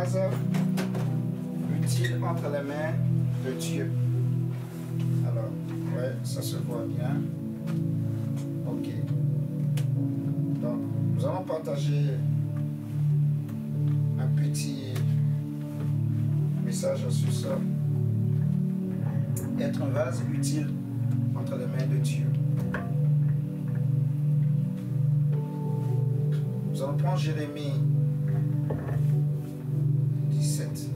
vase utile entre les mains de Dieu. Alors, ouais, ça se voit bien. Ok. Donc, nous allons partager un petit message sur ça. Être un vase utile entre les mains de Dieu. Nous allons prendre Jérémie 17.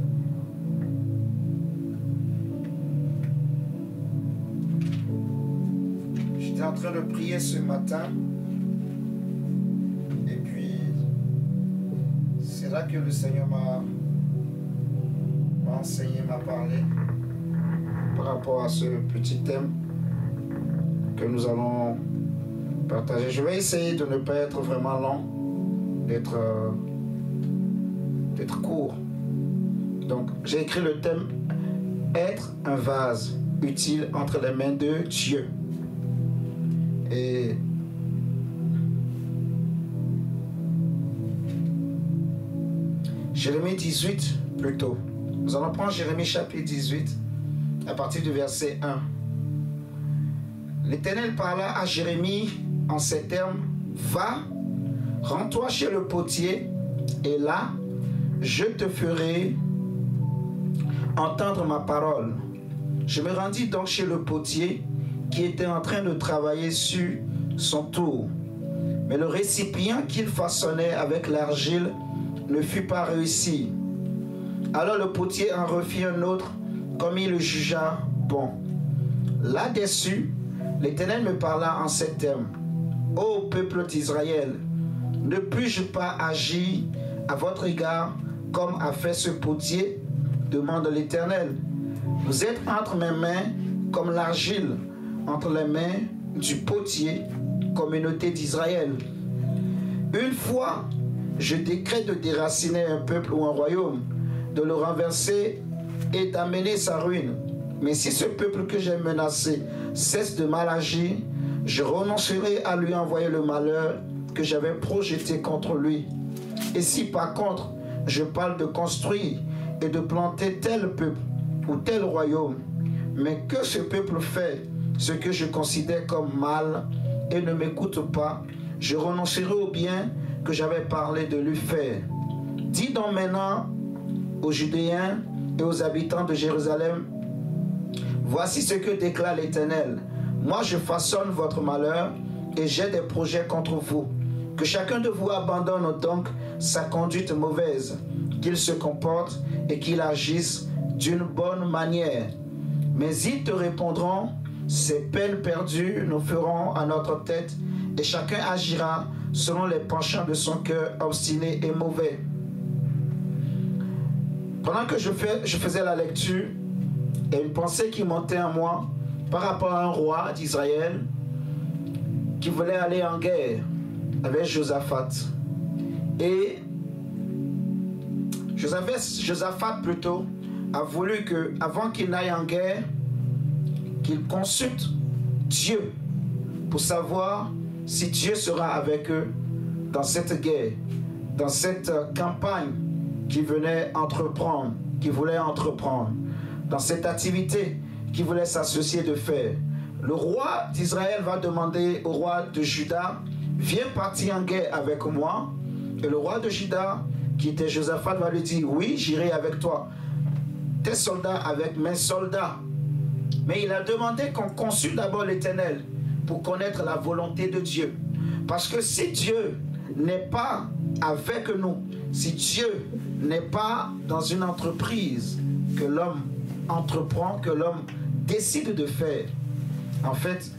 J'étais en train de prier ce matin. Et puis, c'est là que le Seigneur m'a enseigné, m'a parlé par rapport à ce petit thème que nous allons partager. Je vais essayer de ne pas être vraiment long, d'être court. Donc, j'ai écrit le thème être un vase utile entre les mains de Dieu. Et Jérémie 18 plutôt. Nous allons prendre Jérémie chapitre 18 à partir du verset 1. L'Éternel parla à Jérémie en ces termes: Va, rends-toi chez le potier, et là, je te ferai entendre ma parole. Je me rendis donc chez le potier qui était en train de travailler sur son tour. Mais le récipient qu'il façonnait avec l'argile ne fut pas réussi. Alors le potier en refit un autre comme il le jugea bon. Là-dessus, l'Éternel me parla en ces termes: Ô peuple d'Israël, ne puis-je pas agir à votre égard comme a fait ce potier, demande l'Éternel. Vous êtes entre mes mains comme l'argile entre les mains du potier, communauté d'Israël. Une fois, je décrète de déraciner un peuple ou un royaume, de le renverser et d'amener sa ruine. Mais si ce peuple que j'ai menacé cesse de mal agir, je renoncerai à lui envoyer le malheur que j'avais projeté contre lui. Et si par contre, je parle de construire et de planter tel peuple ou tel royaume, mais que ce peuple fait ce que je considère comme mal et ne m'écoute pas, je renoncerai au bien que j'avais parlé de lui faire. Dis donc maintenant aux Judéens et aux habitants de Jérusalem: Voici ce que déclare l'Éternel. Moi je façonne votre malheur et j'ai des projets contre vous. Que chacun de vous abandonne donc sa conduite mauvaise, qu'il se comporte et qu'il agisse d'une bonne manière. Mais ils te répondront: Ces peines perdues nous feront à notre tête, et chacun agira selon les penchants de son cœur obstiné et mauvais. Pendant que je faisais la lecture, il y a une pensée qui montait en moi par rapport à un roi d'Israël qui voulait aller en guerre avec Josaphat. Et Josaphat plutôt a voulu que, avant qu'il n'aille en guerre, qu'il consulte Dieu pour savoir si Dieu sera avec eux dans cette guerre, dans cette campagne qu'il venait entreprendre, qu'il voulait entreprendre, dans cette activité qu'il voulait s'associer de faire. Le roi d'Israël va demander au roi de Juda: Viens partir en guerre avec moi. Et le roi de Juda, qui était Josaphat, va lui dire: Oui, j'irai avec toi. Tes soldats avec mes soldats. Mais il a demandé qu'on consulte d'abord l'Éternel pour connaître la volonté de Dieu. Parce que si Dieu n'est pas avec nous, si Dieu n'est pas dans une entreprise que l'homme entreprend, que l'homme décide de faire, en fait,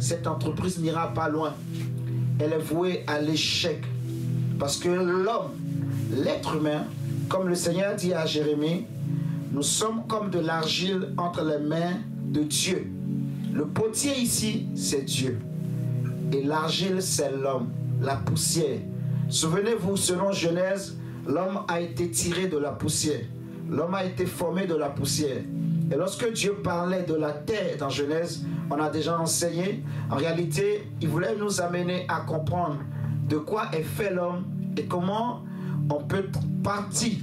cette entreprise n'ira pas loin. Elle est vouée à l'échec. Parce que l'homme, l'être humain, comme le Seigneur dit à Jérémie, nous sommes comme de l'argile entre les mains de Dieu. Le potier ici, c'est Dieu. Et l'argile, c'est l'homme, la poussière. Souvenez-vous, selon Genèse, l'homme a été tiré de la poussière. L'homme a été formé de la poussière. Et lorsque Dieu parlait de la terre dans Genèse, on a déjà enseigné, en réalité, il voulait nous amener à comprendre de quoi est fait l'homme et comment on peut partir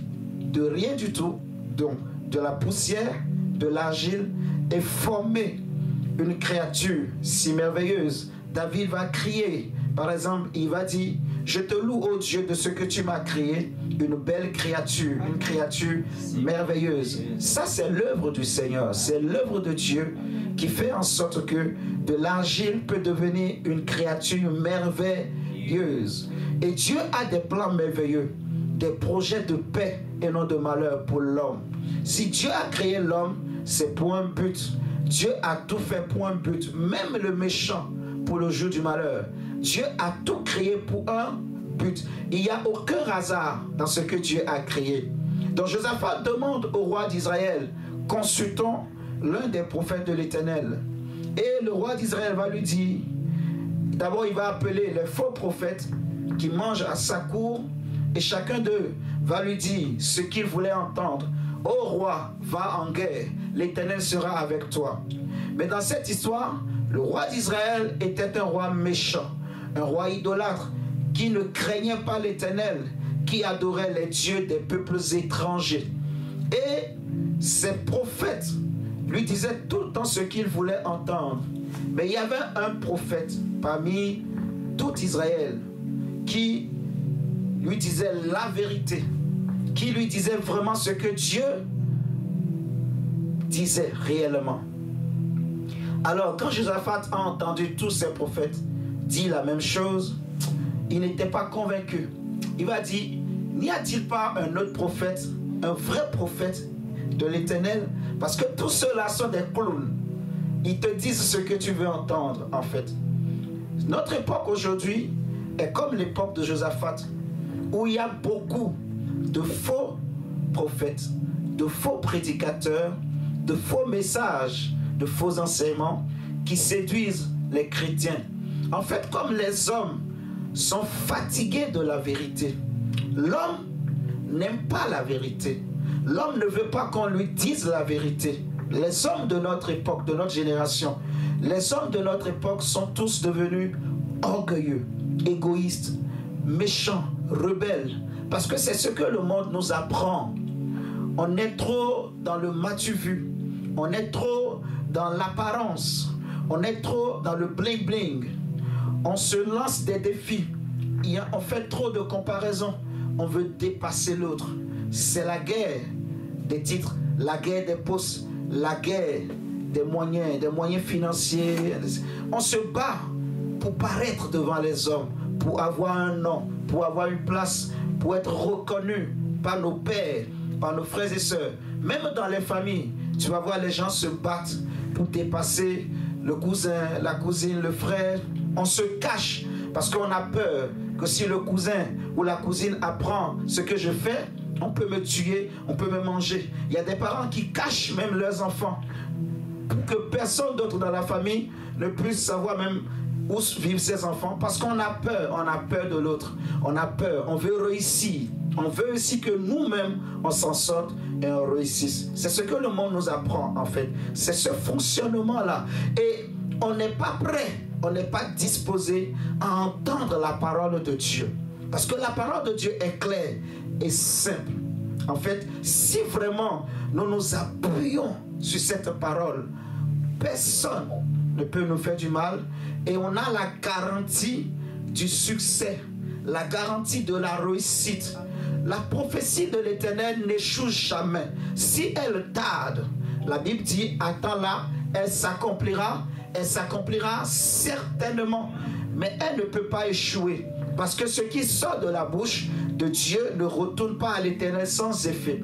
de rien du tout, donc de la poussière, de l'argile, et former une créature si merveilleuse. David va crier, par exemple, il va dire, je te loue, ô Dieu, de ce que tu m'as créé, une belle créature, une créature merveilleuse. Ça, c'est l'œuvre du Seigneur, c'est l'œuvre de Dieu qui fait en sorte que de l'argile peut devenir une créature merveilleuse. Et Dieu a des plans merveilleux, des projets de paix et non de malheur pour l'homme. Si Dieu a créé l'homme, c'est pour un but. Dieu a tout fait pour un but, même le méchant pour le jour du malheur. Dieu a tout créé pour un but. Il n'y a aucun hasard dans ce que Dieu a créé. Donc Josaphat demande au roi d'Israël, consultons l'un des prophètes de l'Éternel. Et le roi d'Israël va lui dire, d'abord il va appeler les faux prophètes qui mangent à sa cour, et chacun d'eux va lui dire ce qu'il voulait entendre. Ô roi, va en guerre, l'Éternel sera avec toi. Mais dans cette histoire, le roi d'Israël était un roi méchant, un roi idolâtre, qui ne craignait pas l'Éternel, qui adorait les dieux des peuples étrangers. Et ces prophètes lui disaient tout le temps ce qu'il voulait entendre. Mais il y avait un prophète parmi tout Israël qui lui disait la vérité, qui lui disait vraiment ce que Dieu disait réellement. Alors, quand Josaphat a entendu tous ces prophètes dire la même chose, il n'était pas convaincu. Il va dire, n'y a-t-il pas un autre prophète, un vrai prophète de l'Éternel? Parce que tous ceux-là sont des clowns. Ils te disent ce que tu veux entendre, en fait. Notre époque aujourd'hui est comme l'époque de Josaphat, où il y a beaucoup de faux prophètes, de faux prédicateurs, de faux messages, de faux enseignements qui séduisent les chrétiens. En fait, comme les hommes sont fatigués de la vérité, l'homme n'aime pas la vérité. L'homme ne veut pas qu'on lui dise la vérité. Les hommes de notre époque, de notre génération, les hommes de notre époque sont tous devenus orgueilleux, égoïstes, méchants, rebelles, parce que c'est ce que le monde nous apprend. On est trop dans le m'as-tu vu, on est trop dans l'apparence, on est trop dans le bling bling, on se lance des défis, on fait trop de comparaisons, on veut dépasser l'autre. C'est la guerre des titres, la guerre des postes, la guerre des moyens financiers. On se bat pour paraître devant les hommes, pour avoir un nom, pour avoir une place, pour être reconnu par nos pères, par nos frères et sœurs. Même dans les familles, tu vas voir les gens se battre pour dépasser le cousin, la cousine, le frère. On se cache parce qu'on a peur que si le cousin ou la cousine apprend ce que je fais, on peut me tuer, on peut me manger. Il y a des parents qui cachent même leurs enfants pour que personne d'autre dans la famille ne puisse savoir même où vivent ses enfants, parce qu'on a peur de l'autre, on a peur, on veut réussir, on veut aussi que nous-mêmes on s'en sorte et on réussisse. C'est ce que le monde nous apprend en fait, c'est ce fonctionnement-là, et on n'est pas prêt, on n'est pas disposé à entendre la parole de Dieu, parce que la parole de Dieu est claire et simple. En fait, si vraiment nous nous appuyons sur cette parole, personne ne peut nous faire du mal, et on a la garantie du succès, la garantie de la réussite. La prophétie de l'Éternel n'échoue jamais. Si elle tarde, la Bible dit, attends-la, elle s'accomplira certainement, mais elle ne peut pas échouer, parce que ce qui sort de la bouche de Dieu ne retourne pas à l'Éternel sans effet.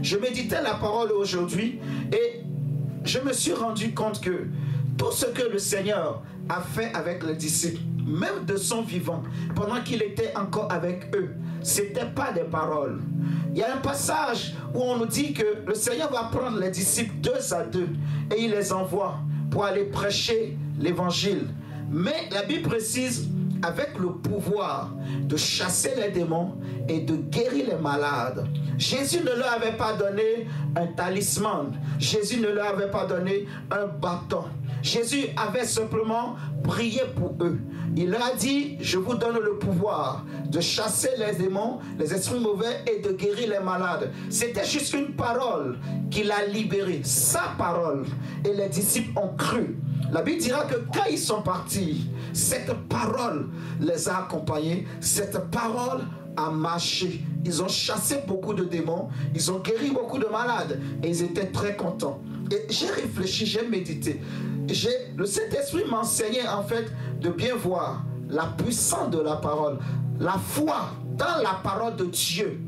Je méditais la parole aujourd'hui et je me suis rendu compte que tout ce que le Seigneur a fait avec les disciples, même de son vivant, pendant qu'il était encore avec eux, ce n'était pas des paroles. Il y a un passage où on nous dit que le Seigneur va prendre les disciples 2 à 2 et il les envoie pour aller prêcher l'évangile. Mais la Bible précise avec le pouvoir de chasser les démons et de guérir les malades. Jésus ne leur avait pas donné un talisman. Jésus ne leur avait pas donné un bâton. Jésus avait simplement prié pour eux. Il leur a dit, je vous donne le pouvoir de chasser les démons, les esprits mauvais et de guérir les malades. C'était juste une parole qu'il a libérée, sa parole. Et les disciples ont cru. La Bible dira que quand ils sont partis, cette parole les a accompagnés, cette parole a marché. Ils ont chassé beaucoup de démons, ils ont guéri beaucoup de malades et ils étaient très contents. Et j'ai réfléchi, j'ai médité. Le Saint-Esprit m'enseignait en fait de bien voir la puissance de la parole, la foi dans la parole de Dieu.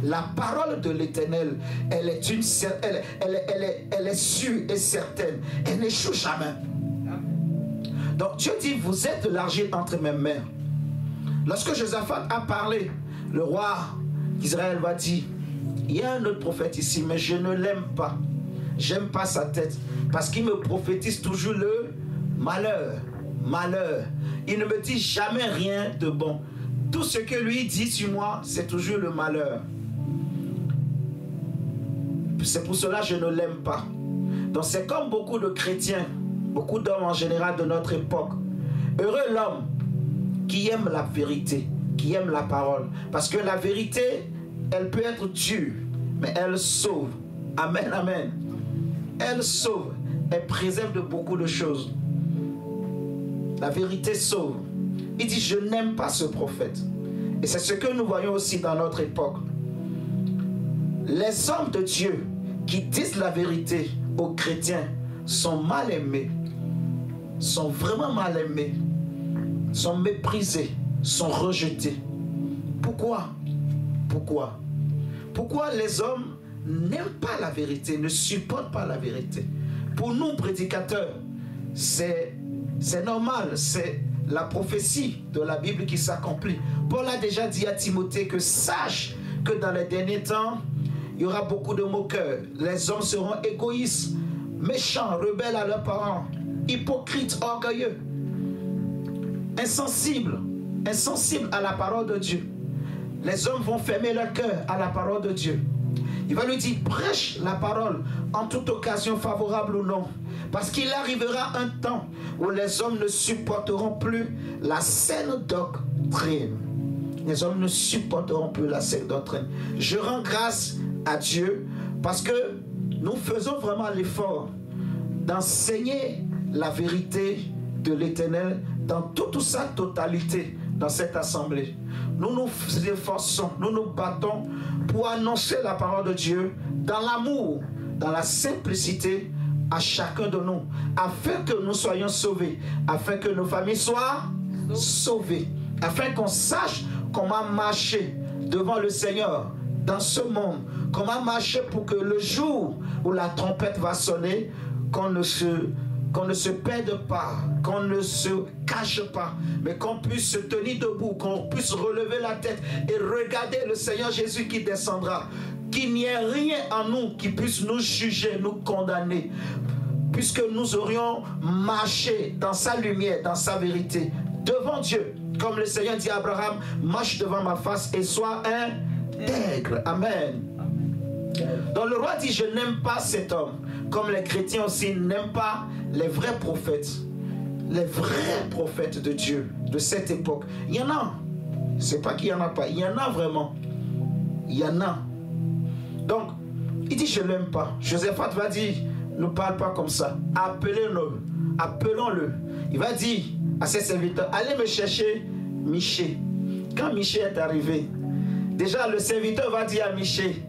La parole de l'Éternel, elle est sûre et certaine. Elle n'échoue jamais. Donc Dieu dit, vous êtes de l'argile entre mes mains. Lorsque Josaphat a parlé, le roi d'Israël va dire, il y a un autre prophète ici, mais je ne l'aime pas. J'aime pas sa tête, parce qu'il me prophétise toujours le malheur. Malheur. Il ne me dit jamais rien de bon. Tout ce que lui dit sur moi, c'est toujours le malheur. C'est pour cela que je ne l'aime pas. Donc c'est comme beaucoup de chrétiens, beaucoup d'hommes en général de notre époque. Heureux l'homme qui aime la vérité, qui aime la parole. Parce que la vérité, elle peut être dure, mais elle sauve. Amen, amen. Elle sauve, elle préserve de beaucoup de choses. La vérité sauve. Il dit, je n'aime pas ce prophète. Et c'est ce que nous voyons aussi dans notre époque. Les hommes de Dieu qui disent la vérité aux chrétiens sont mal aimés, sont vraiment mal aimés, sont méprisés, sont rejetés. Pourquoi? Pourquoi? Pourquoi les hommes n'aiment pas la vérité, ne supportent pas la vérité? Pour nous, prédicateurs, c'est normal, c'est la prophétie de la Bible qui s'accomplit. Paul a déjà dit à Timothée que sache que dans les derniers temps, il y aura beaucoup de moqueurs. Les hommes seront égoïstes, méchants, rebelles à leurs parents, hypocrites, orgueilleux, insensibles à la parole de Dieu. Les hommes vont fermer leur cœur à la parole de Dieu. Il va lui dire, prêche la parole en toute occasion favorable ou non. Parce qu'il arrivera un temps où les hommes ne supporteront plus la saine doctrine. Les hommes ne supporteront plus la saine doctrine. Je rends grâce à Dieu parce que nous faisons vraiment l'effort d'enseigner la vérité de l'Éternel dans toute sa totalité dans cette assemblée. Nous nous efforçons, nous nous battons pour annoncer la parole de Dieu dans l'amour, dans la simplicité à chacun de nous, afin que nous soyons sauvés, afin que nos familles soient sauvées, afin qu'on sache comment marcher devant le Seigneur dans ce monde, comment marcher pour que le jour où la trompette va sonner, qu'on ne se perde pas, qu'on ne se cache pas, mais qu'on puisse se tenir debout, qu'on puisse relever la tête et regarder le Seigneur Jésus qui descendra. Qu'il n'y ait rien en nous qui puisse nous juger, nous condamner, puisque nous aurions marché dans sa lumière, dans sa vérité, devant Dieu. Comme le Seigneur dit à Abraham, marche devant ma face et sois intègre. Amen. Donc le roi dit, je n'aime pas cet homme. Comme les chrétiens aussi n'aiment pas les vrais prophètes. Les vrais prophètes de Dieu, de cette époque. Il y en a. C'est pas qu'il n'y en a pas. Il y en a vraiment. Il y en a. Donc, il dit, je ne l'aime pas. Josaphat va dire, ne parle pas comme ça. Appelons-le. Appelons-le. Il va dire à ses serviteurs, allez me chercher Michée. Quand Michée est arrivé, déjà le serviteur va dire à Michée,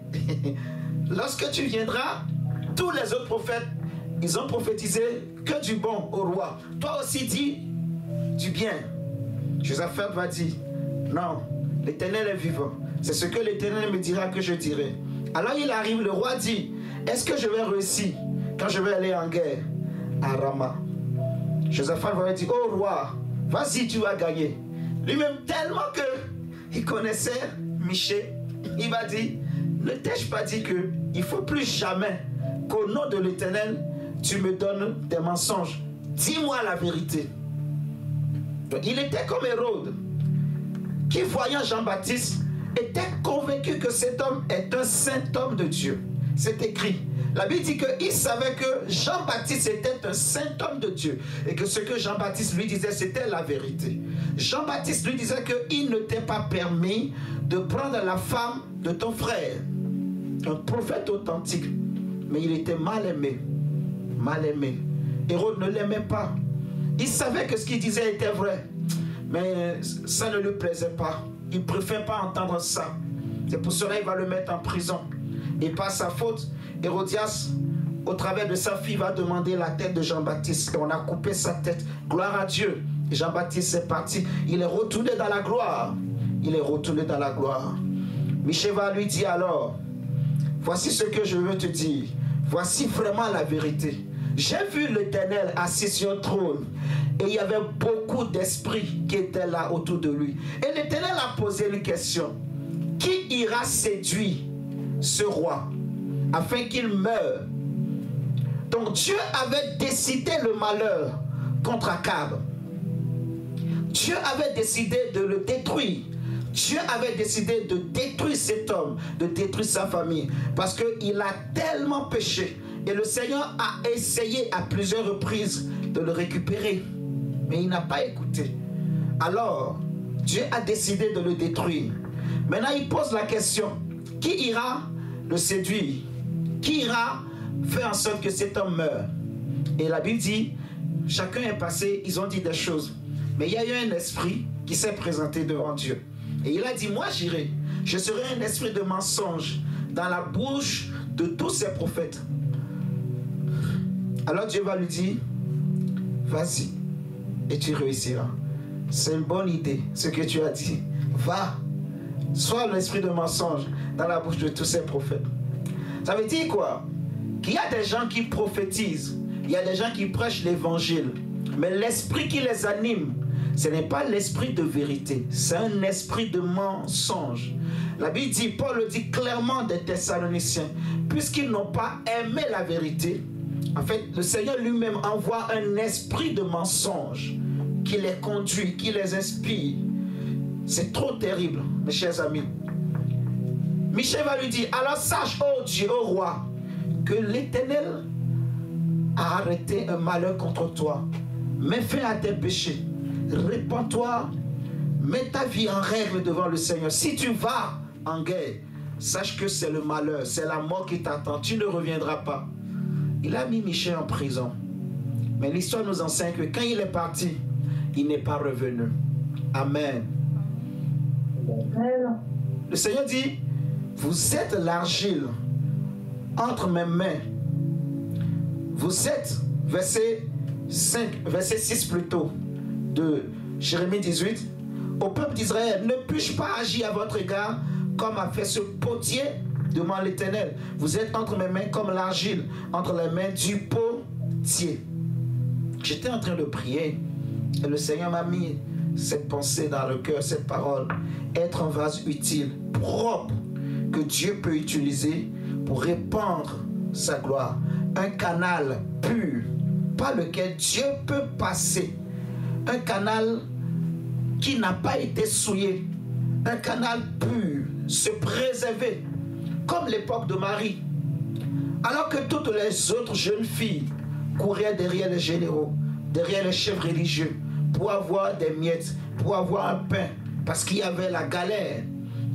lorsque tu viendras, tous les autres prophètes, ils ont prophétisé que du bon au roi. Toi aussi dis du bien. Josaphat va dire, non, l'Éternel est vivant. C'est ce que l'Éternel me dira que je dirai. Alors il arrive, le roi dit, est-ce que je vais réussir quand je vais aller en guerre à Rama? Josaphat va dire, oh roi, vas-y, tu vas gagner. Lui-même, tellement qu'il connaissait Michée, il va dire, ne t'ai-je pas dit qu'il ne faut plus jamais qu'au nom de l'Éternel, tu me donnes des mensonges. Dis-moi la vérité. Donc, il était comme Hérode, qui voyant Jean-Baptiste, était convaincu que cet homme est un saint homme de Dieu. C'est écrit. La Bible dit qu'il savait que Jean-Baptiste était un saint homme de Dieu et que ce que Jean-Baptiste lui disait, c'était la vérité. Jean-Baptiste lui disait qu'il ne t'est pas permis de prendre la femme de ton frère. Un prophète authentique. Mais il était mal aimé. Mal aimé. Hérode ne l'aimait pas. Il savait que ce qu'il disait était vrai. Mais ça ne lui plaisait pas. Il ne préfère pas entendre ça. C'est pour cela qu'il va le mettre en prison. Et par sa faute, Hérodias, au travers de sa fille, va demander la tête de Jean-Baptiste. Et on a coupé sa tête. Gloire à Dieu. Jean-Baptiste est parti. Il est retourné dans la gloire. Il est retourné dans la gloire. Michel va lui dire alors, voici ce que je veux te dire. Voici vraiment la vérité. J'ai vu l'Éternel assis sur un trône. Et il y avait beaucoup d'esprits qui étaient là autour de lui. Et l'Éternel a posé une question. Qui ira séduire ce roi afin qu'il meure? Donc Dieu avait décidé le malheur contre Akab. Dieu avait décidé de le détruire. Dieu avait décidé de détruire cet homme, de détruire sa famille, parce qu'il a tellement péché. Et le Seigneur a essayé à plusieurs reprises de le récupérer, mais il n'a pas écouté. Alors, Dieu a décidé de le détruire. Maintenant, il pose la question, qui ira le séduire? Qui ira faire en sorte que cet homme meure? Et la Bible dit, chacun est passé, ils ont dit des choses. Mais il y a eu un esprit qui s'est présenté devant Dieu. Et il a dit, moi j'irai. Je serai un esprit de mensonge dans la bouche de tous ces prophètes. Alors Dieu va lui dire, vas-y et tu réussiras. C'est une bonne idée ce que tu as dit. Va, sois l'esprit de mensonge dans la bouche de tous ces prophètes. Ça veut dire quoi? Qu'il y a des gens qui prophétisent, il y a des gens qui prêchent l'évangile, mais l'esprit qui les anime, ce n'est pas l'esprit de vérité, c'est un esprit de mensonge. La Bible dit, Paul le dit clairement des Thessaloniciens, puisqu'ils n'ont pas aimé la vérité, en fait, le Seigneur lui-même envoie un esprit de mensonge qui les conduit, qui les inspire. C'est trop terrible, mes chers amis. Michel va lui dire, alors sache, ô Dieu, ô roi, que l'Éternel a arrêté un malheur contre toi. Mets fin à tes péchés. Répands-toi, mets ta vie en règle devant le Seigneur. Si tu vas en guerre, sache que c'est le malheur, c'est la mort qui t'attend. Tu ne reviendras pas. Il a mis Michel en prison. Mais l'histoire nous enseigne que quand il est parti, il n'est pas revenu. Amen. Le Seigneur dit, vous êtes l'argile entre mes mains. Vous êtes, verset 6 plutôt, de Jérémie 18, au peuple d'Israël, ne puis-je pas agir à votre égard comme a fait ce potier devant l'Éternel? Vous êtes entre mes mains comme l'argile entre les mains du potier. J'étais en train de prier et le Seigneur m'a mis cette pensée dans le cœur, cette parole. Être un vase utile, propre, que Dieu peut utiliser pour répandre sa gloire. Un canal pur par lequel Dieu peut passer. Un canal qui n'a pas été souillé. Un canal pur, se préserver. Comme l'époque de Marie. Alors que toutes les autres jeunes filles couraient derrière les généraux, derrière les chefs religieux, pour avoir des miettes, pour avoir un pain, parce qu'il y avait la galère,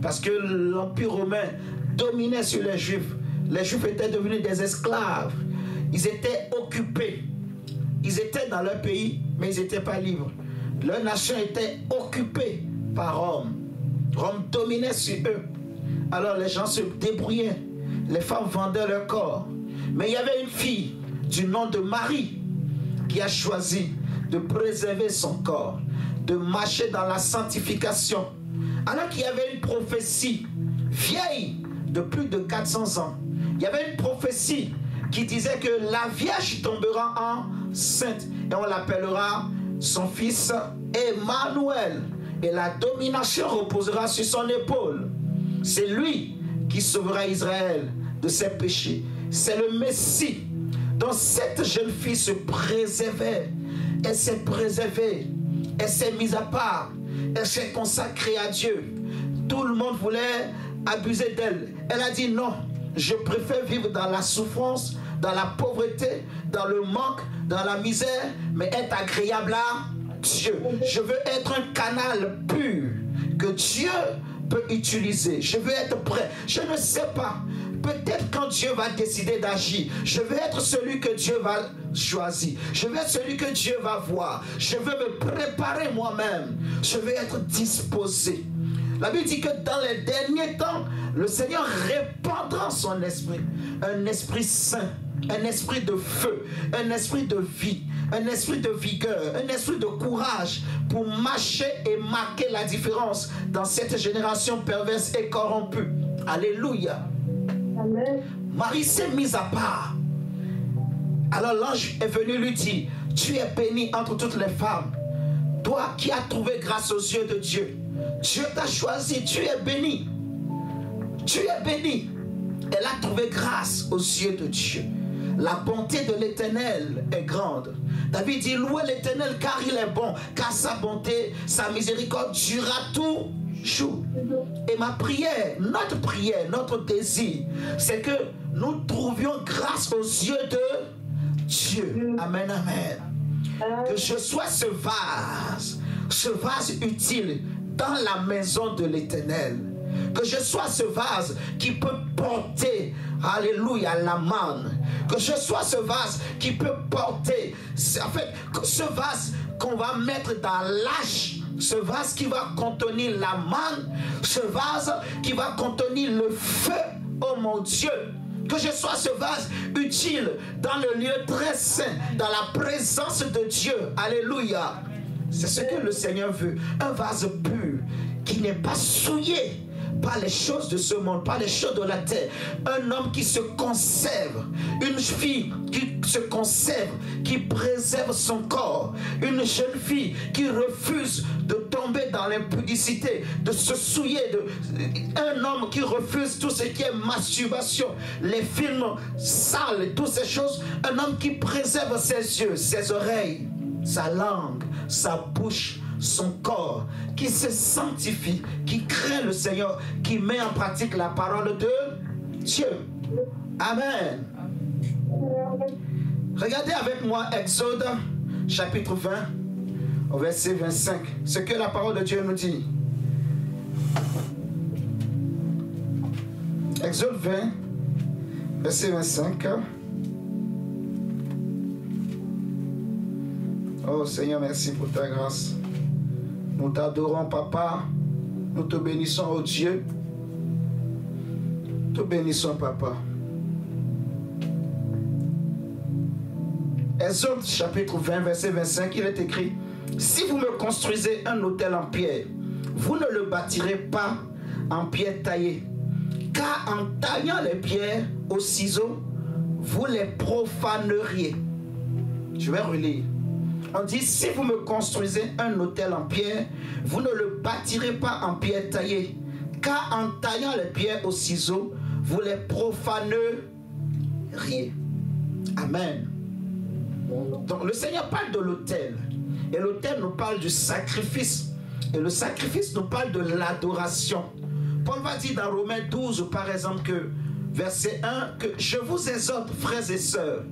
parce que l'Empire romain dominait sur les Juifs. Les Juifs étaient devenus des esclaves. Ils étaient occupés. Ils étaient dans leur pays, mais ils n'étaient pas libres. Leur nation était occupée par Rome. Rome dominait sur eux. Alors les gens se débrouillaient. Les femmes vendaient leur corps. Mais il y avait une fille du nom de Marie qui a choisi de préserver son corps, de marcher dans la sanctification. Alors qu'il y avait une prophétie vieille de plus de 400 ans. Il y avait une prophétie qui disait que la Vierge tombera enceinte et on l'appellera son fils Emmanuel. Et la domination reposera sur son épaule. C'est lui qui sauvera Israël de ses péchés. C'est le Messie. Donc cette jeune fille se préservait. Elle s'est préservée Elle s'est mise à part. Elle s'est consacrée à Dieu. Tout le monde voulait abuser d'elle. Elle a dit non, je préfère vivre dans la souffrance, dans la pauvreté, dans le manque, dans la misère, mais être agréable à Dieu. Je veux être un canal pur que Dieu peut utiliser. Je veux être prêt. Je ne sais pas. Peut-être quand Dieu va décider d'agir, je veux être celui que Dieu va choisir. Je veux être celui que Dieu va voir. Je veux me préparer moi-même. Je veux être disposé. La Bible dit que dans les derniers temps, le Seigneur répandra son esprit. Un esprit saint, un esprit de feu, un esprit de vie, un esprit de vigueur, un esprit de courage pour marcher et marquer la différence dans cette génération perverse et corrompue. Alléluia. Amen. Marie s'est mise à part. Alors l'ange est venu lui dire, tu es bénie entre toutes les femmes. Toi qui as trouvé grâce aux yeux de Dieu. Dieu t'a choisi, tu es bénie. Tu es bénie. Elle a trouvé grâce aux yeux de Dieu. La bonté de l'Éternel est grande. David dit, louez l'Éternel car il est bon, car sa bonté, sa miséricorde durera toujours. Et ma prière, notre désir, c'est que nous trouvions grâce aux yeux de Dieu. Amen, amen. Que je sois ce vase utile dans la maison de l'Éternel. Que je sois ce vase qui peut porter, alléluia, la manne. Que je sois ce vase qui peut porter, en fait, ce vase qu'on va mettre dans l'âge, ce vase qui va contenir la manne, ce vase qui va contenir le feu, oh mon Dieu. Que je sois ce vase utile dans le lieu très saint, dans la présence de Dieu, alléluia. C'est ce que le Seigneur veut, un vase pur, qui n'est pas souillé par les choses de ce monde, par les choses de la terre. Un homme qui se conserve, une fille qui se conserve, qui préserve son corps, une jeune fille qui refuse de tomber dans l'impudicité, de se souiller, un homme qui refuse tout ce qui est masturbation, les films sales, toutes ces choses, un homme qui préserve ses yeux, ses oreilles, sa langue, sa bouche, son corps, qui se sanctifie, qui craint le Seigneur, qui met en pratique la parole de Dieu. Amen. Regardez avec moi Exode chapitre 20 au verset 25, ce que la parole de Dieu nous dit. Exode 20 verset 25. Oh Seigneur, merci pour ta grâce. Nous t'adorons, Papa. Nous te bénissons, oh Dieu. Nous te bénissons, Papa. Exode chapitre 20, verset 25, il est écrit: si vous me construisez un autel en pierre, vous ne le bâtirez pas en pierre taillée, car en taillant les pierres au ciseau, vous les profaneriez. Je vais relire. On dit, si vous me construisez un autel en pierre, vous ne le bâtirez pas en pierre taillée, car en taillant les pierres au ciseau, vous les profaneriez. Amen. Donc le Seigneur parle de l'autel, et l'autel nous parle du sacrifice, et le sacrifice nous parle de l'adoration. Paul va dire dans Romains 12 par exemple que, verset 1, que je vous exhorte, frères et sœurs,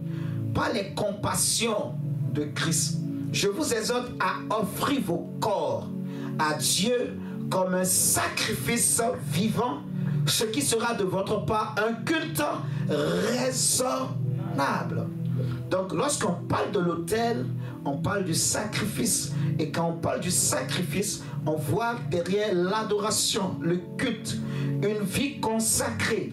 par les compassions de Christ, je vous exhorte à offrir vos corps à Dieu comme un sacrifice vivant, ce qui sera de votre part un culte raisonnable. Donc lorsqu'on parle de l'autel, on parle du sacrifice. Et quand on parle du sacrifice, on voit derrière l'adoration, le culte, une vie consacrée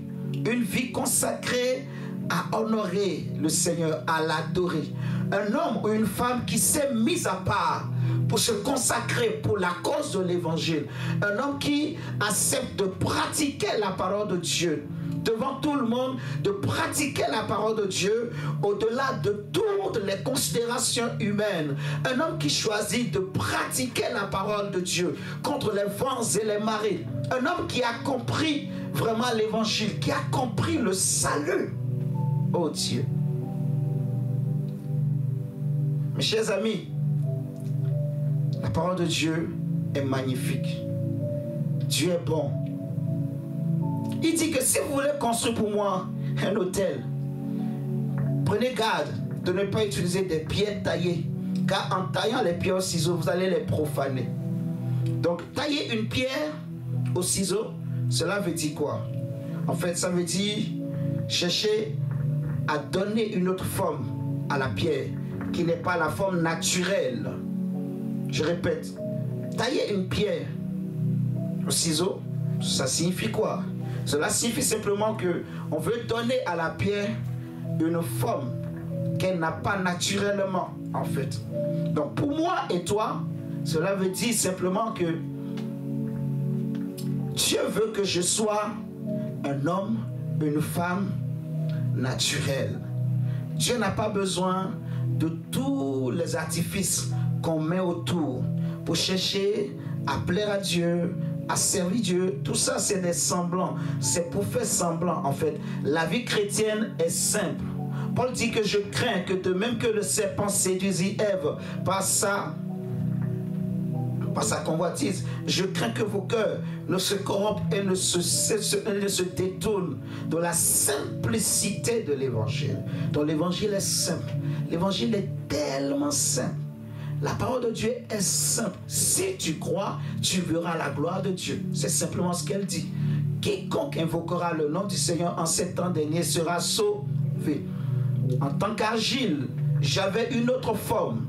à honorer le Seigneur, à l'adorer. Un homme ou une femme qui s'est mis à part pour se consacrer pour la cause de l'évangile. Un homme qui accepte de pratiquer la parole de Dieu devant tout le monde, de pratiquer la parole de Dieu au-delà de toutes les considérations humaines. Un homme qui choisit de pratiquer la parole de Dieu contre les vents et les marées. Un homme qui a compris vraiment l'évangile, qui a compris le salut. Oh Dieu. Mes chers amis, La parole de Dieu est magnifique. Dieu est bon. Il dit que si vous voulez construire pour moi un hôtel, prenez garde de ne pas utiliser des pierres taillées, car en taillant les pierres au ciseau, vous allez les profaner. Donc, tailler une pierre au ciseau, cela veut dire quoi? En fait, ça veut dire chercher à donner une autre forme à la pierre, qui n'est pas la forme naturelle. Je répète, tailler une pierre au ciseau, ça signifie quoi? Cela signifie simplement qu'on veut donner à la pierre une forme qu'elle n'a pas naturellement, en fait. Donc pour moi et toi, cela veut dire simplement que Dieu veut que je sois un homme, une femme naturelle. Dieu n'a pas besoin de tous les artifices qu'on met autour pour chercher à plaire à Dieu, à servir Dieu. Tout ça, c'est des semblants. C'est pour faire semblant, en fait. La vie chrétienne est simple. Paul dit que je crains que de même que le serpent séduisit Ève par sa convoitise, je crains que vos cœurs ne se corrompent et ne se détournent de la simplicité de l'évangile. Donc l'évangile est simple. L'évangile est tellement simple. La parole de Dieu est simple. Si tu crois, tu verras la gloire de Dieu. C'est simplement ce qu'elle dit. Quiconque invoquera le nom du Seigneur en ces temps derniers sera sauvé. En tant qu'Agile, j'avais une autre forme.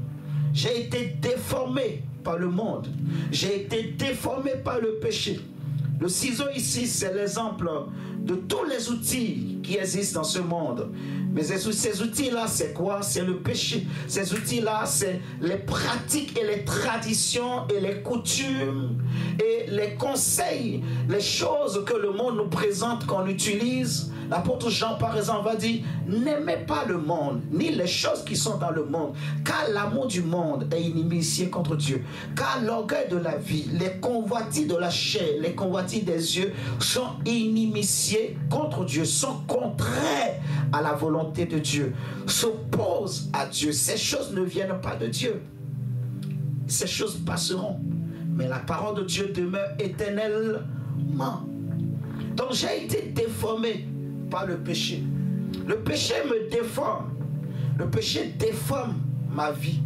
J'ai été déformé par le monde. J'ai été déformé par le péché. Le ciseau ici, c'est l'exemple de tous les outils qui existent dans ce monde. Mais ces outils-là, c'est quoi? C'est le péché. Ces outils-là, c'est les pratiques et les traditions et les coutumes et les conseils, les choses que le monde nous présente, qu'on utilise. L'apôtre Jean, par exemple, va dire, n'aimez pas le monde, ni les choses qui sont dans le monde, car l'amour du monde est inimitié contre Dieu. Car l'orgueil de la vie, les convoitises de la chair, les convoitises des yeux sont inimitiés contre Dieu, sont contraires à la volonté de Dieu, s'opposent à Dieu. Ces choses ne viennent pas de Dieu. Ces choses passeront, mais la parole de Dieu demeure éternellement. Donc j'ai été déformé par le péché. Le péché me déforme. Le péché déforme ma vie.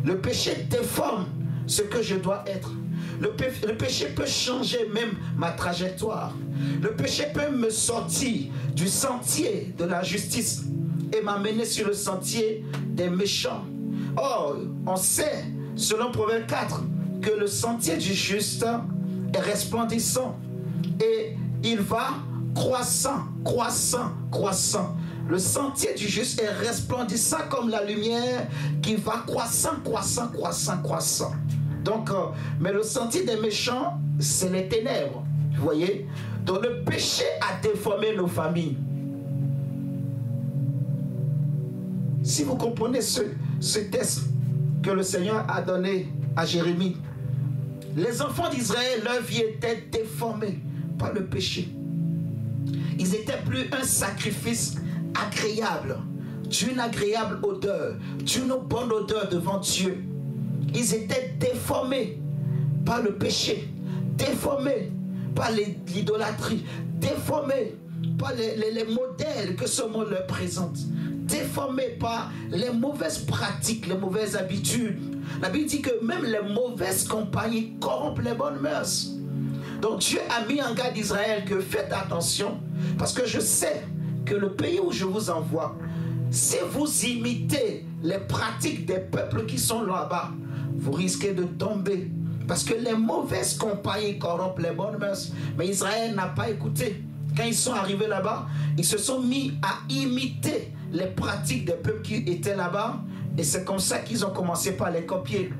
Le péché déforme ce que je dois être. Le péché peut changer même ma trajectoire. Le péché peut me sortir du sentier de la justice et m'amener sur le sentier des méchants. Or, on sait, selon Proverbe 4, que le sentier du juste est resplendissant et il va croissant, croissant, croissant. Le sentier du juste est resplendissant comme la lumière qui va croissant, croissant, croissant, croissant. Donc, mais le sentier des méchants, c'est les ténèbres. Vous voyez? Donc le péché a déformé nos familles. Si vous comprenez ce texte que le Seigneur a donné à Jérémie, les enfants d'Israël, leur vie était déformée par le péché. Ils n'étaient plus un sacrifice agréable, d'une agréable odeur, d'une bonne odeur devant Dieu. Ils étaient déformés par le péché, déformés par l'idolâtrie, déformés par les modèles que ce monde leur présente, déformés par les mauvaises pratiques, les mauvaises habitudes. La Bible dit que même les mauvaises compagnies corrompent les bonnes mœurs. Donc Dieu a mis en garde Israël que faites attention, parce que je sais que le pays où je vous envoie, si vous imitez les pratiques des peuples qui sont là-bas, vous risquez de tomber. Parce que les mauvaises compagnies corrompent les bonnes mœurs. Mais Israël n'a pas écouté. Quand ils sont arrivés là-bas, ils se sont mis à imiter les pratiques des peuples qui étaient là-bas. Et c'est comme ça qu'ils ont commencé par les copier,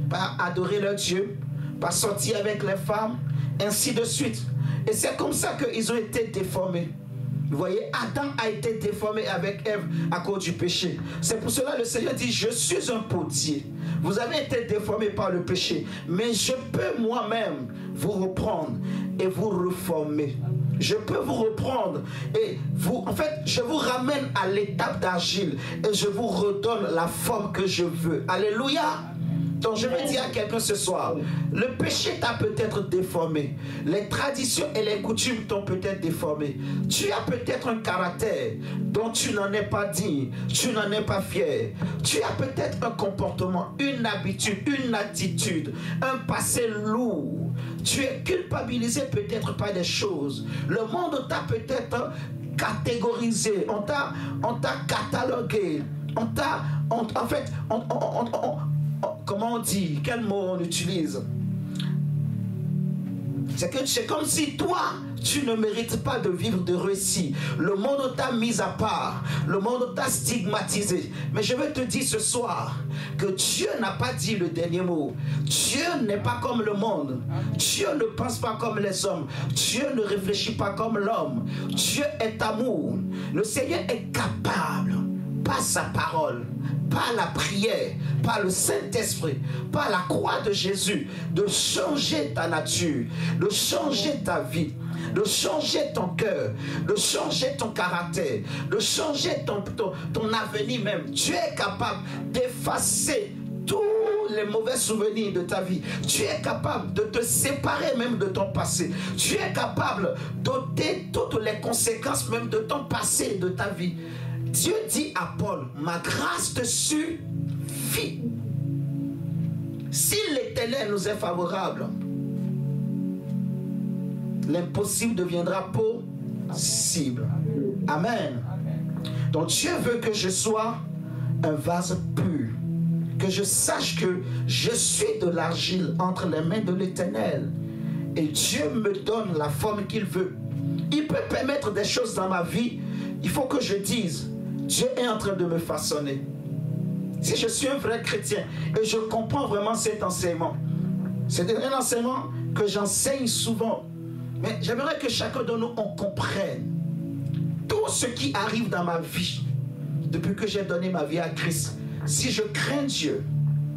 par adorer leur Dieu, par sortir avec les femmes, ainsi de suite. Et c'est comme ça qu'ils ont été déformés. Vous voyez, Adam a été déformé avec Ève à cause du péché. C'est pour cela que le Seigneur dit, je suis un potier. Vous avez été déformé par le péché, mais je peux moi-même vous reprendre et vous reformer. Je peux vous reprendre et vous, en fait, je vous ramène à l'étape d'Agile et je vous redonne la forme que je veux. Alléluia. Donc je veux dire à quelqu'un ce soir, le péché t'a peut-être déformé. Les traditions et les coutumes t'ont peut-être déformé. Tu as peut-être un caractère dont tu n'en es pas digne, tu n'en es pas fier. Tu as peut-être un comportement, une habitude, une attitude, un passé lourd. Tu es culpabilisé peut-être par des choses. Le monde t'a peut-être catégorisé, on t'a catalogué, comment on dit, quel mot on utilise? C'est comme si toi, tu ne mérites pas de vivre de réussite. Le monde t'a mis à part. Le monde t'a stigmatisé. Mais je veux te dire ce soir que Dieu n'a pas dit le dernier mot. Dieu n'est pas comme le monde. Dieu ne pense pas comme les hommes. Dieu ne réfléchit pas comme l'homme. Dieu est amour. Le Seigneur est capable, par sa parole, par la prière, par le Saint-Esprit, par la croix de Jésus, de changer ta nature, de changer ta vie, de changer ton cœur, de changer ton caractère, de changer ton avenir même. Dieu est capable d'effacer tous les mauvais souvenirs de ta vie. Tu es capable de te séparer même de ton passé. Tu es capable d'ôter toutes les conséquences même de ton passé et de ta vie. Dieu dit à Paul, ma grâce te suffit. Si l'Éternel nous est favorable, l'impossible deviendra possible. Amen. Donc Dieu veut que je sois un vase pur, que je sache que je suis de l'argile entre les mains de l'Éternel. Et Dieu me donne la forme qu'il veut. Il peut permettre des choses dans ma vie. Il faut que je dise, Dieu est en train de me façonner. Si je suis un vrai chrétien et je comprends vraiment cet enseignement, c'est un enseignement que j'enseigne souvent. Mais j'aimerais que chacun de nous, on comprenne tout ce qui arrive dans ma vie depuis que j'ai donné ma vie à Christ. Si je crains Dieu,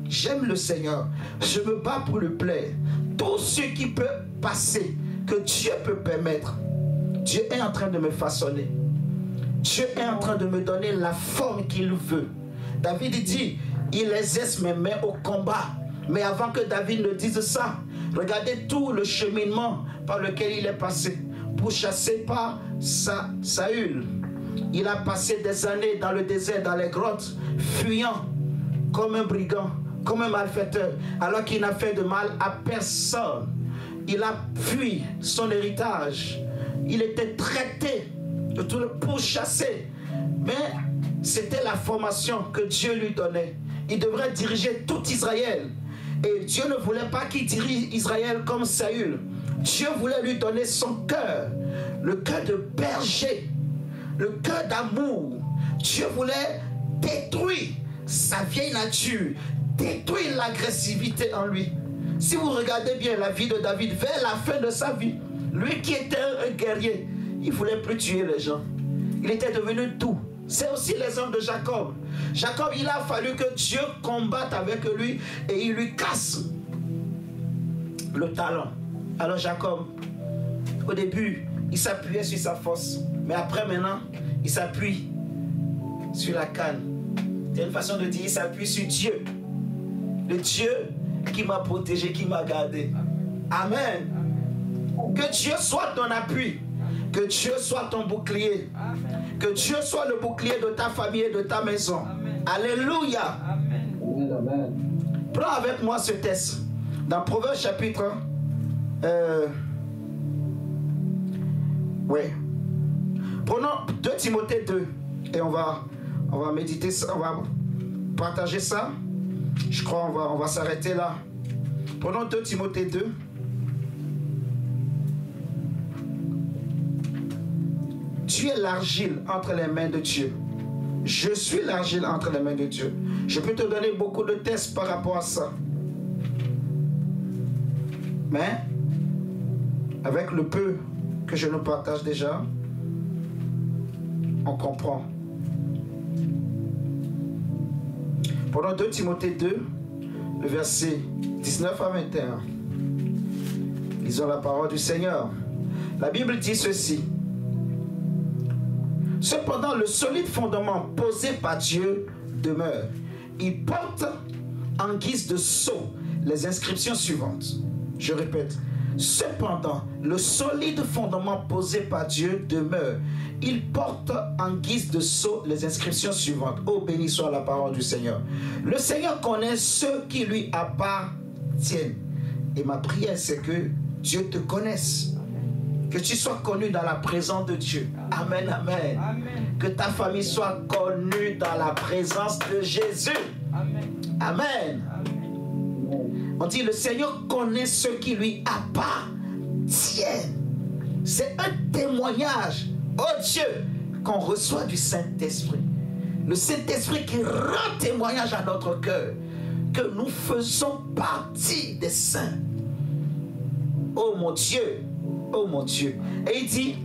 j'aime le Seigneur, je me bats pour le plaire. Tout ce qui peut passer, que Dieu peut permettre, Dieu est en train de me façonner. Dieu est en train de me donner la forme qu'il veut. David dit, il exerce mes mains au combat. Mais avant que David ne dise ça, regardez tout le cheminement par lequel il est passé pour chasser par Saül. Il a passé des années dans le désert, dans les grottes, fuyant comme un brigand, comme un malfaiteur, alors qu'il n'a fait de mal à personne. Il a fui son héritage. Il était traité de tout le pourchasser. Mais c'était la formation que Dieu lui donnait. Il devrait diriger tout Israël. Et Dieu ne voulait pas qu'il dirige Israël comme Saül. Dieu voulait lui donner son cœur, le cœur de berger, le cœur d'amour. Dieu voulait détruire sa vieille nature, détruire l'agressivité en lui. Si vous regardez bien la vie de David, vers la fin de sa vie, lui qui était un guerrier, il ne voulait plus tuer les gens. Il était devenu doux. C'est aussi les hommes de Jacob. Jacob, il a fallu que Dieu combatte avec lui et il lui casse le talon. Alors Jacob, au début, il s'appuyait sur sa force. Mais après maintenant, il s'appuie sur la canne. C'est une façon de dire, il s'appuie sur Dieu. Le Dieu qui m'a protégé, qui m'a gardé. Amen. Que Dieu soit ton appui. Que Dieu soit ton bouclier. Amen. Que Dieu soit le bouclier de ta famille et de ta maison. Amen. Alléluia. Amen. Amen. Prends avec moi ce texte. Dans Proverbes chapitre... Prenons 2 Timothée 2. Et on va méditer ça. On va partager ça. Je crois on va s'arrêter là. Prenons 2 Timothée 2. Tu es l'argile entre les mains de Dieu. Je suis l'argile entre les mains de Dieu. Je peux te donner beaucoup de tests par rapport à ça. Mais, avec le peu que je nous partage déjà, on comprend. Pendant 2 Timothée 2, le verset 19 à 21. Lisons la parole du Seigneur. La Bible dit ceci. Cependant, le solide fondement posé par Dieu demeure. Il porte en guise de sceau les inscriptions suivantes. Je répète. Cependant, le solide fondement posé par Dieu demeure. Il porte en guise de sceau les inscriptions suivantes. Oh, béni soit la parole du Seigneur. Le Seigneur connaît ceux qui lui appartiennent. Et ma prière, c'est que Dieu te connaisse. Que tu sois connu dans la présence de Dieu. Amen, amen. Amen. Que ta famille soit connue dans la présence de Jésus. Amen. Amen. On dit le Seigneur connaît ceux qui lui appartiennent. C'est un témoignage, oh Dieu, qu'on reçoit du Saint-Esprit. Le Saint-Esprit qui rend témoignage à notre cœur que nous faisons partie des saints. Oh mon Dieu, oh mon Dieu. Et il dit,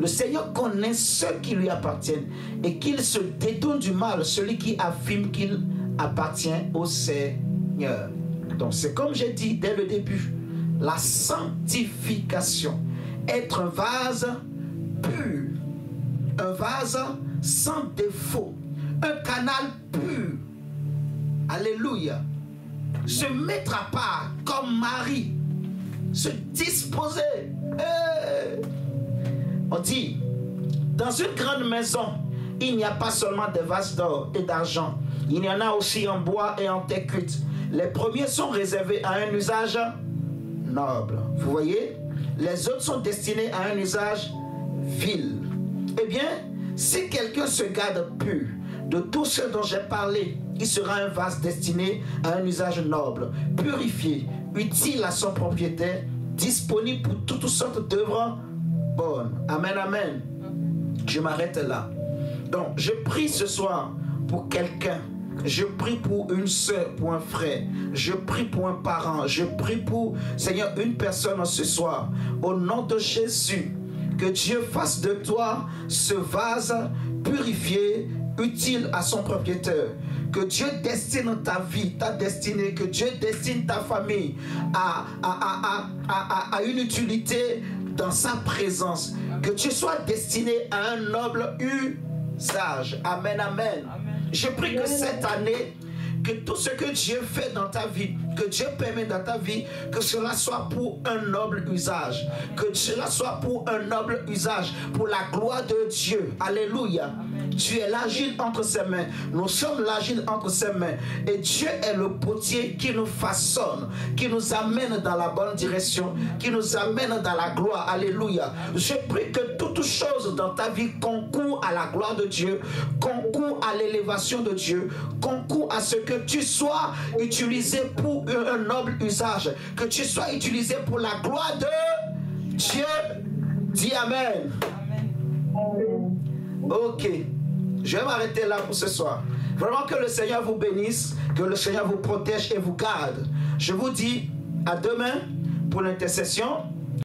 le Seigneur connaît ceux qui lui appartiennent et qu'il se détourne du mal, celui qui affirme qu'il appartient au Seigneur. Donc c'est comme j'ai dit dès le début, la sanctification, être un vase pur, un vase sans défaut, un canal pur. Alléluia. Se mettre à part comme Marie, se disposer. On dit, dans une grande maison, il n'y a pas seulement des vases d'or et d'argent, il y en a aussi en bois et en terre cuite. Les premiers sont réservés à un usage noble. Vous voyez? Les autres sont destinés à un usage vil. Eh bien, si quelqu'un se garde pur de tout ce dont j'ai parlé, il sera un vase destiné à un usage noble, purifié, utile à son propriétaire, disponible pour toutes sortes d'œuvres bonnes. Amen, amen. Je m'arrête là. Donc, je prie ce soir pour quelqu'un. Je prie pour une soeur, pour un frère. Je prie pour un parent. Je prie pour, Seigneur, une personne ce soir. Au nom de Jésus, que Dieu fasse de toi ce vase purifié, utile à son propriétaire. Que Dieu destine ta vie, ta destinée. Que Dieu destine ta famille à une utilité dans sa présence. Que tu sois destiné à un noble usage. Amen, amen. Je prie que cette année, que tout ce que Dieu fait dans ta vie, que Dieu permet dans ta vie, que cela soit pour un noble usage. Que cela soit pour un noble usage, pour la gloire de Dieu. Alléluia. Tu es l'agile entre ses mains. Nous sommes l'agile entre ses mains. Et Dieu est le potier qui nous façonne, qui nous amène dans la bonne direction, qui nous amène dans la gloire. Alléluia. Je prie que toute chose dans ta vie concourt à la gloire de Dieu, concourt à l'élévation de Dieu, concourt à ce que tu sois utilisé pour un noble usage, que tu sois utilisé pour la gloire de Dieu. Dis Amen. Amen. Ok. Je vais m'arrêter là pour ce soir. Vraiment que le Seigneur vous bénisse, que le Seigneur vous protège et vous garde. Je vous dis à demain pour l'intercession.